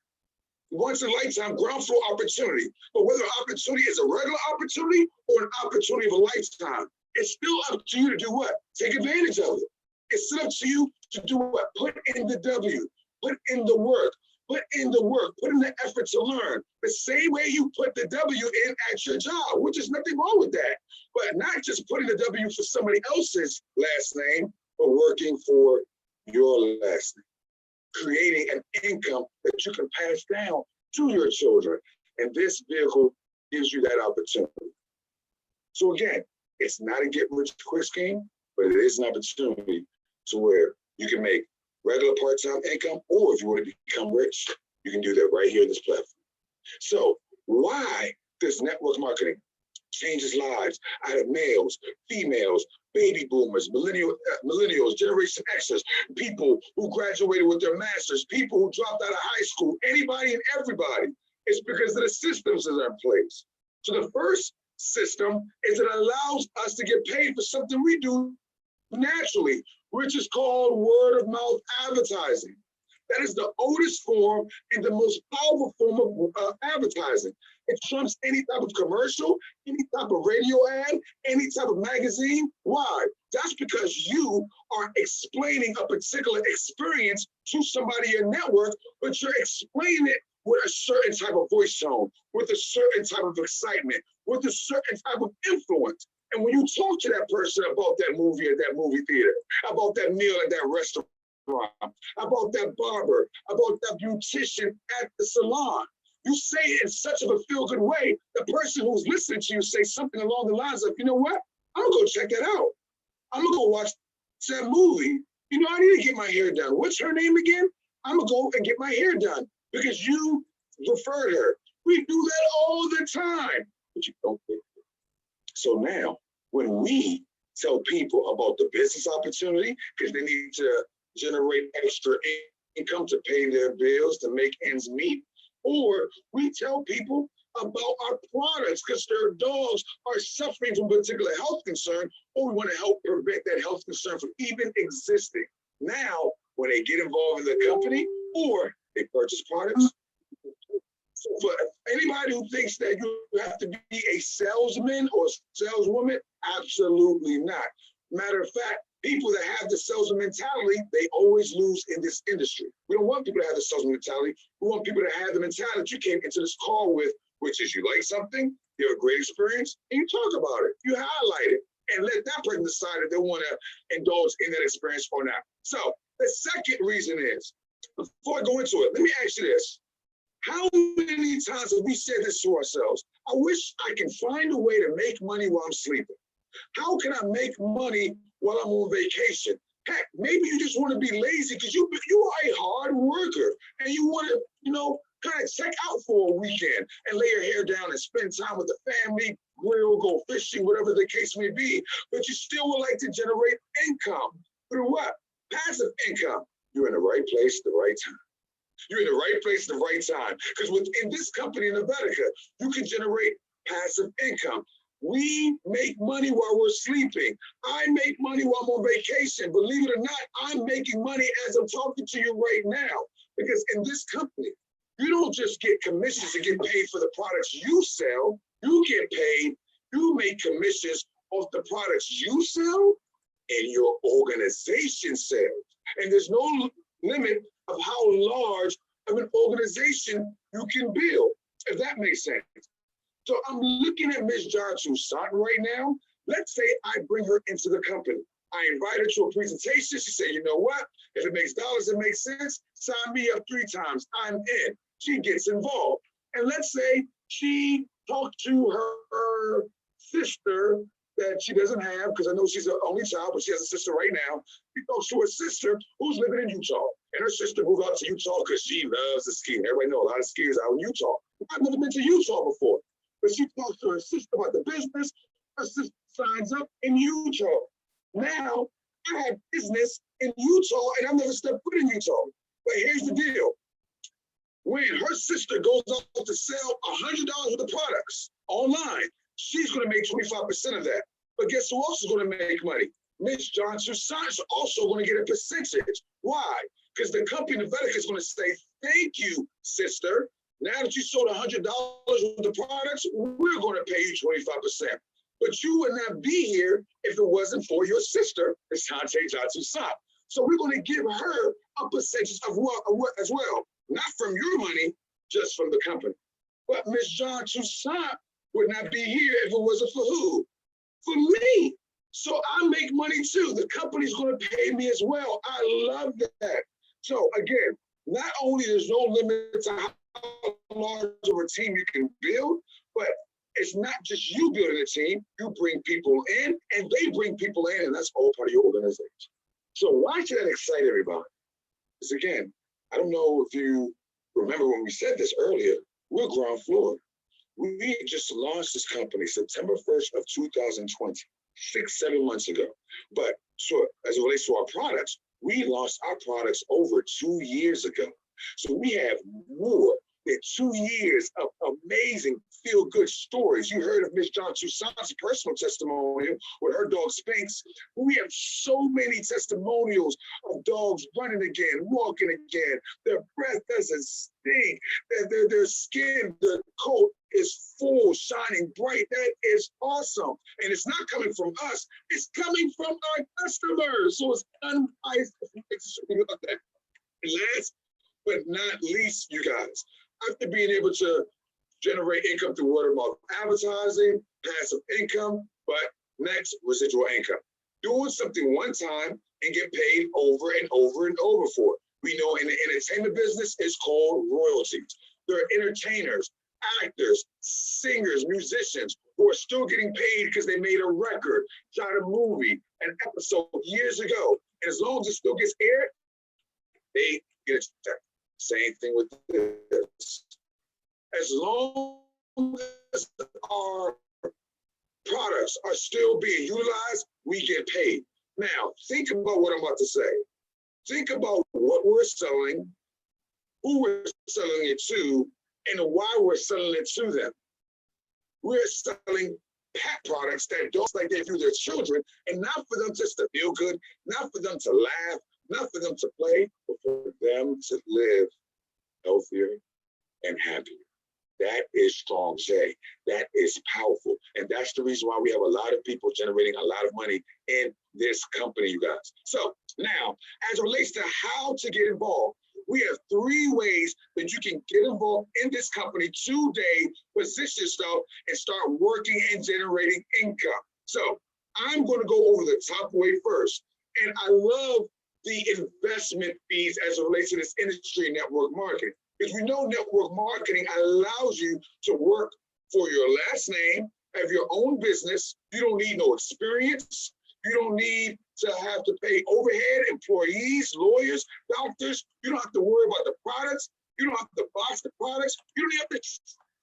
once in a lifetime ground floor opportunity. But whether opportunity is a regular opportunity or an opportunity of a lifetime, it's still up to you to do what? Take advantage of it. It's still up to you to do what? Put in the W, put in the work. Put in the work, put in the effort to learn. The same way you put the W in at your job, which is nothing wrong with that. But not just putting the W for somebody else's last name, but working for your last name. Creating an income that you can pass down to your children. And this vehicle gives you that opportunity. So again, it's not a get rich quick scheme, but it is an opportunity to where you can make regular part-time income, or if you want to become rich, you can do that right here in this platform. So why does network marketing changes lives out of males, females, baby boomers, millennials, Generation Xers, people who graduated with their masters, people who dropped out of high school, anybody and everybody? It's because of the systems that are in place. So the first system is it allows us to get paid for something we do naturally, which is called word of mouth advertising. That is the oldest form and the most powerful form of advertising. It trumps any type of commercial, any type of radio ad, any type of magazine. Why? That's because you are explaining a particular experience to somebody in your network, but you're explaining it with a certain type of voice tone, with a certain type of excitement, with a certain type of influence. And when you talk to that person about that movie at that movie theater, about that meal at that restaurant, about that barber, about that beautician at the salon, you say it in such of a feel-good way, the person who's listening to you say something along the lines of, you know what? I'm gonna go check that out. I'm gonna go watch that movie. You know, I need to get my hair done. What's her name again? I'm gonna go and get my hair done because you referred her. We do that all the time, but you don't get it. So now, when we tell people about the business opportunity, because they need to generate extra income to pay their bills, to make ends meet, or we tell people about our products because their dogs are suffering from a particular health concern, or we want to help prevent that health concern from even existing. Now, when they get involved in the company or they purchase products, so for anybody who thinks that you have to be a salesman or saleswoman, absolutely not. Matter of fact, people that have the salesman mentality, they always lose in this industry. We don't want people to have the salesman mentality. We want people to have the mentality that you came into this call with, which is you like something, you have a great experience, and you talk about it. You highlight it and let that person decide if they want to indulge in that experience or not. So the second reason is, before I go into it, let me ask you this. How many times have we said this to ourselves? I wish I can find a way to make money while I'm sleeping. How can I make money while I'm on vacation? Heck, maybe you just want to be lazy because you are a hard worker and you want to, kind of check out for a weekend and lay your hair down and spend time with the family, grill, go fishing, whatever the case may be. But you still would like to generate income through what? Passive income. You're in the right place at the right time. You're in the right place at the right time. Because within this company in America, you can generate passive income. We make money while we're sleeping. I make money while I'm on vacation. Believe it or not, I'm making money as I'm talking to you right now. Because in this company, you don't just get commissions and get paid for the products you sell. You get paid, you make commissions off the products you sell and your organization sells. And there's no limit of how large of an organization you can build, if that makes sense. So I'm looking at Ms. Johnson Sutton right now. Let's say I bring her into the company. I invite her to a presentation. She said, you know what? If it makes dollars, it makes sense. Sign me up 3 times. I'm in. She gets involved. And let's say she talked to her sister that she doesn't have, because I know she's an only child, but she has a sister right now. She talks to her sister who's living in Utah. And her sister moved out to Utah because she loves to ski. Everybody knows a lot of skiers out in Utah. I've never been to Utah before. But she talks to her sister about the business. Her sister signs up in Utah. Now, I have business in Utah, and I've never stepped foot in Utah. But here's the deal. When her sister goes out to sell $100 worth of products online, she's going to make 25% of that. But guess who else is going to make money? Ms. Johnson's son is also going to get a percentage. Why? Because the company, the Vedic, is going to say, thank you, sister. Now that you sold $100 worth of products, we're going to pay you 25%. But you would not be here if it wasn't for your sister, Ms. Tante Johnson-Sop. So we're going to give her a percentage of what as well. Not from your money, just from the company. But Ms. Johnson-Sop would not be here if it wasn't for who? For me. So I make money too. The company's going to pay me as well. I love that. So again, not only there's no limit to how large of a team you can build, but it's not just you building a team. You bring people in, and they bring people in, and that's all part of your organization. So why should that excite everybody? Because again, I don't know if you remember when we said this earlier, we're ground floor. We just launched this company September 1st of 2020, 6-7 months ago. But so as it relates to our products, we launched our products over 2 years ago. So we have more than 2 years of amazing feel-good stories. You heard of Ms. Johnson-Sop's personal testimonial with her dog Sphinx. We have so many testimonials of dogs running again, walking again. Their breath doesn't stink. Their skin, their coat is full, shining bright. That is awesome. And it's not coming from us. It's coming from our customers. So it's unbiased. Last but not least, you guys, after being able to generate income through word of mouth advertising, passive income, but next, residual income. Doing something one time and get paid over and over and over for it. We know in the entertainment business, it's called royalties. There are entertainers, actors, singers, musicians who are still getting paid because they made a record, shot a movie, an episode years ago. And as long as it still gets aired, they get a check. Same thing with this. As long as our products are still being utilized, we get paid. Now, think about what I'm about to say. Think about what we're selling, who we're selling it to, and why we're selling it to them. We're selling pet products that don't like they do their children, and not for them just to feel good, not for them to laugh, not for them to play, but for them to live healthier and happier. That is strong, Jay. That is powerful. And that's the reason why we have a lot of people generating a lot of money in this company, you guys. So now, as it relates to how to get involved, we have 3 ways that you can get involved in this company today, position yourself, and start working and generating income. So I'm going to go over the top way first. And I love the investment fees as it relates to this industry, network marketing. Because we know network marketing allows you to work for your last name, have your own business. You don't need no experience. You don't need to have to pay overhead, employees, lawyers, doctors. You don't have to worry about the products. You don't have to box the products. You don't have to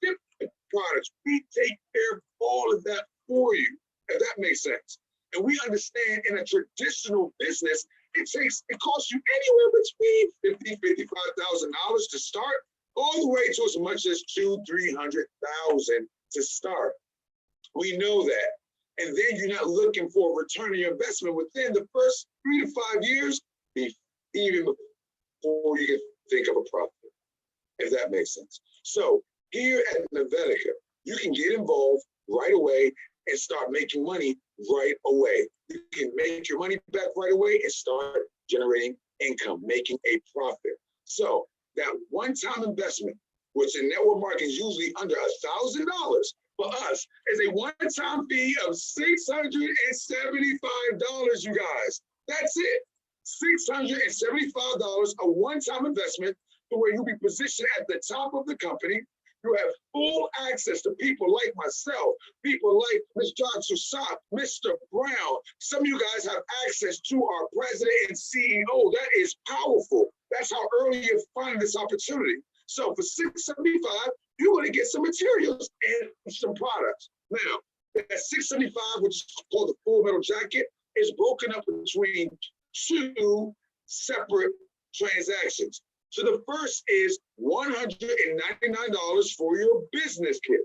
ship the products. We take care of all of that for you, if that makes sense. And we understand in a traditional business, it costs you anywhere between $50,000, $55,000 to start, all the way to as much as $200,000-$300,000 to start. We know that. And then you're not looking for a return on your investment within the first 3 to 5 years, even before you can think of a profit, if that makes sense. So here at Navetica, you can get involved right away and start making money right away. You can make your money back right away and start generating income, making a profit. So that one-time investment, which in network marketing is usually under $1,000, for us is a one-time fee of $675, you guys. That's it. $675, a one-time investment to where you'll be positioned at the top of the company. You have full access to people like myself, people like Ms. John Toussaint, Mr. Brown. Some of you guys have access to our president and CEO. That is powerful. That's how early you're finding this opportunity. So for $675, you're going to get some materials and some products. Now, that $675, which is called the Full Metal Jacket, is broken up between two separate transactions. So the first is $199 for your business kit.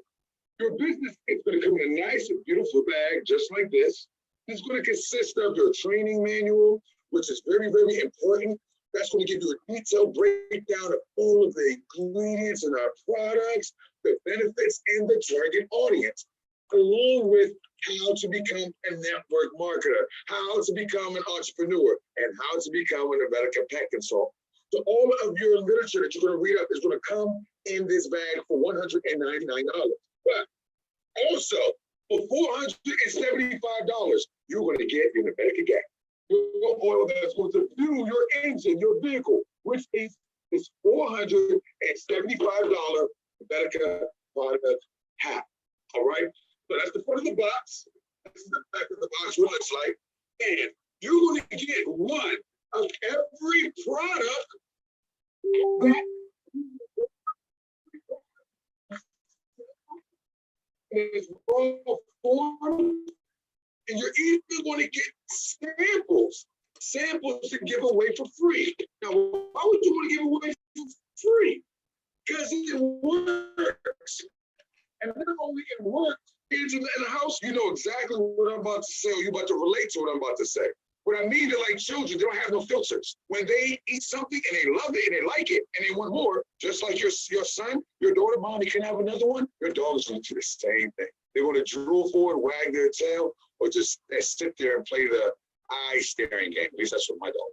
Your business kit's going to come in a nice and beautiful bag, just like this. It's going to consist of your training manual, which is very, very important. That's going to give you a detailed breakdown of all of the ingredients in our products, the benefits, and the target audience, along with how to become a network marketer, how to become an entrepreneur, and how to become an American pet consultant. So all of your literature that you're going to read up is going to come in this bag for $199. But also, for $475, you're going to get your American gas. Your oil that's going to fuel your engine, your vehicle, which is this $475 Medica product hat. All right? So that's the front of the box. This is the back of the box, what it looks like. And you're going to get one of every product that is raw form. And you're even going to get samples to give away for free. Now, why would you want to give away for free? Because it works. And not only it works, kids in the house, you know exactly what I'm about to say, or you're about to relate to what I'm about to say. What I mean, they're like children, they don't have no filters. When they eat something and they love it and they like it and they want more, just like your son, your daughter, Mommy can have another one, your dog is going to do the same thing. They're going to drool forward, wag their tail, or just sit there and play the eye staring game. At least that's what my dog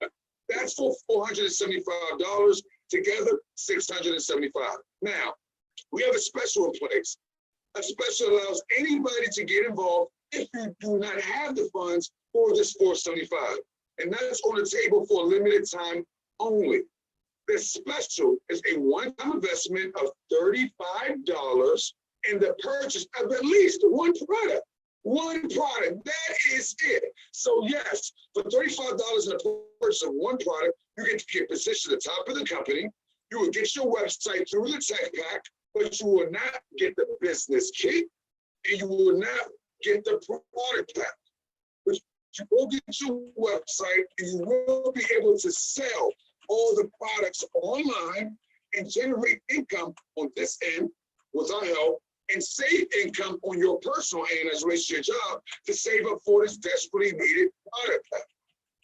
does. That's for $475. Together, $675. Now, we have a special in place. A special allows anybody to get involved if you do not have the funds for this $475. And that's on the table for a limited time only. This special is a one-time investment of $35 in the purchase of at least one product. One product, that is it. So yes, for $35 in the purchase of one product, you get to get positioned at the top of the company. You will get your website through the tech pack, but you will not get the business kit, and you will not get the product pack. But you will get your website, and you will be able to sell all the products online and generate income on this end with our help, and save income on your personal end as relates to your job to save up for this desperately needed product pack.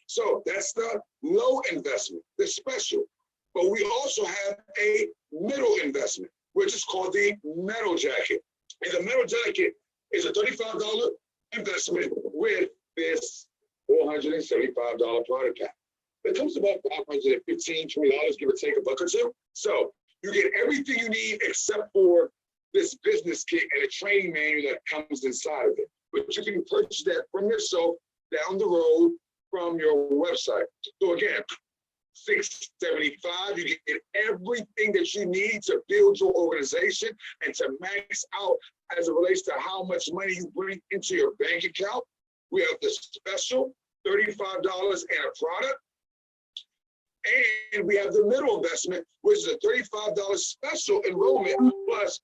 So that's the low investment, the special. But we also have a middle investment, which is called the metal jacket. And the metal jacket is a $35 investment with this $475 product pack. It comes to about $515, $20, give or take a buck or two. So you get everything you need except for this business kit and a training manual that comes inside of it. But you can purchase that from yourself down the road from your website. So again, $675, you get everything that you need to build your organization and to max out as it relates to how much money you bring into your bank account. We have the special $35 and a product. And we have the middle investment, which is a $35 special enrollment plus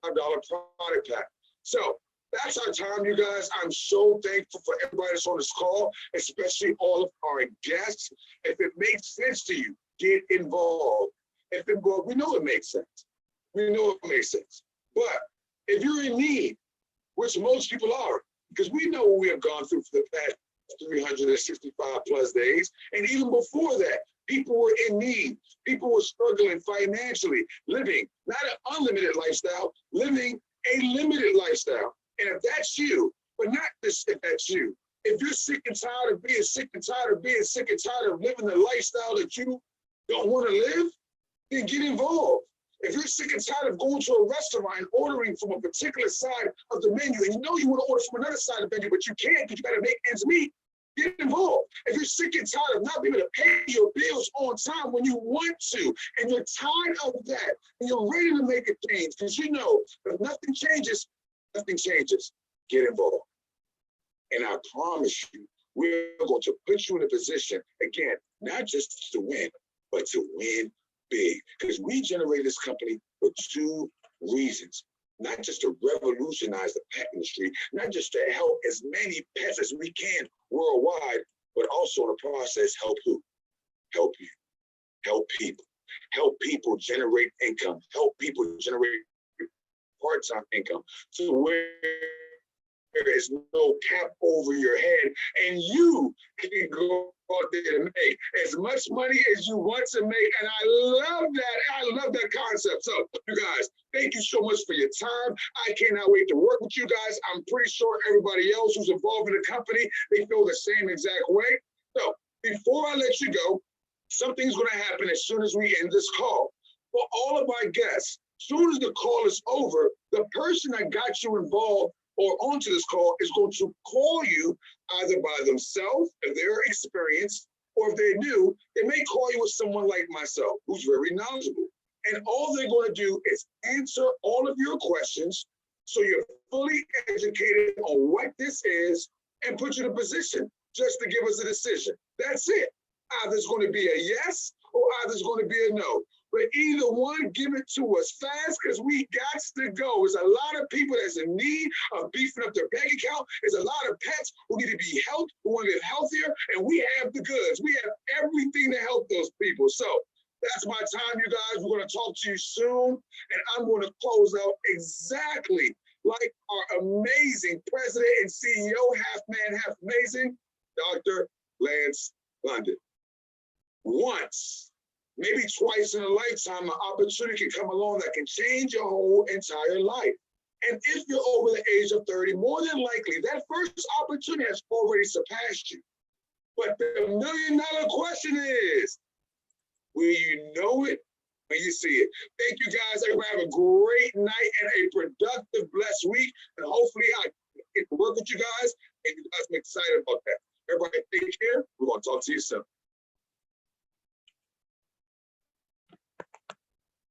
$5 product pack. So that's our time, you guys. I'm so thankful for everybody that's on this call, especially all of our guests. If it makes sense to you, get involved. If involved, we know it makes sense. We know it makes sense. But if you're in need, which most people are, because we know what we have gone through for the past 365 plus days, and even before that, people were in need. People were struggling financially, living not an unlimited lifestyle, living a limited lifestyle. And if that's you, but not this, if that's you, if you're sick and tired of being sick and tired of being sick and tired of living the lifestyle that you don't want to live, then get involved. If you're sick and tired of going to a restaurant and ordering from a particular side of the menu, and you know you want to order from another side of the menu, but you can't because you got to make ends meet, get involved. If you're sick and tired of not being able to pay your bills on time when you want to, and you're tired of that, and you're ready to make a change, because you know if nothing changes, get involved. And I promise you, we're going to put you in a position, again, not just to win, but to win big. Because we generated this company for two reasons. Not just to revolutionize the pet industry, not just to help as many pets as we can worldwide, but also in the process, help who? Help you. Help people. Help people generate income. Help people generate part-time income to where there is no cap over your head, and you can go out there and make as much money as you want to make. And I love that. I love that concept. So, you guys, thank you so much for your time. I cannot wait to work with you guys. I'm pretty sure everybody else who's involved in the company, they feel the same exact way. So, before I let you go, something's going to happen as soon as we end this call. For all of our guests, as soon as the call is over, the person that got you involved or onto this call is going to call you either by themselves, if they're experienced, or if they're new, they may call you with someone like myself, who's very knowledgeable. And all they're going to do is answer all of your questions so you're fully educated on what this is and put you in a position just to give us a decision. That's it. Either it's going to be a yes or either it's going to be a no. But either one, give it to us fast because we got to go. There's a lot of people that's in need of beefing up their bank account. There's a lot of pets who need to be helped, who want to live healthier, and we have the goods. We have everything to help those people. So that's my time, you guys. We're going to talk to you soon, and I'm going to close out exactly like our amazing president and CEO, half man, half amazing, Dr. Lance London. Once, maybe twice in a lifetime, an opportunity can come along that can change your whole entire life. And if you're over the age of 30, more than likely, that first opportunity has already surpassed you. But the million-dollar question is, will you know it when you see it? Thank you, guys. Everybody have a great night and a productive, blessed week. And hopefully I get to work with you guys, and you guys are excited about that. Everybody take care. We're going to talk to you soon.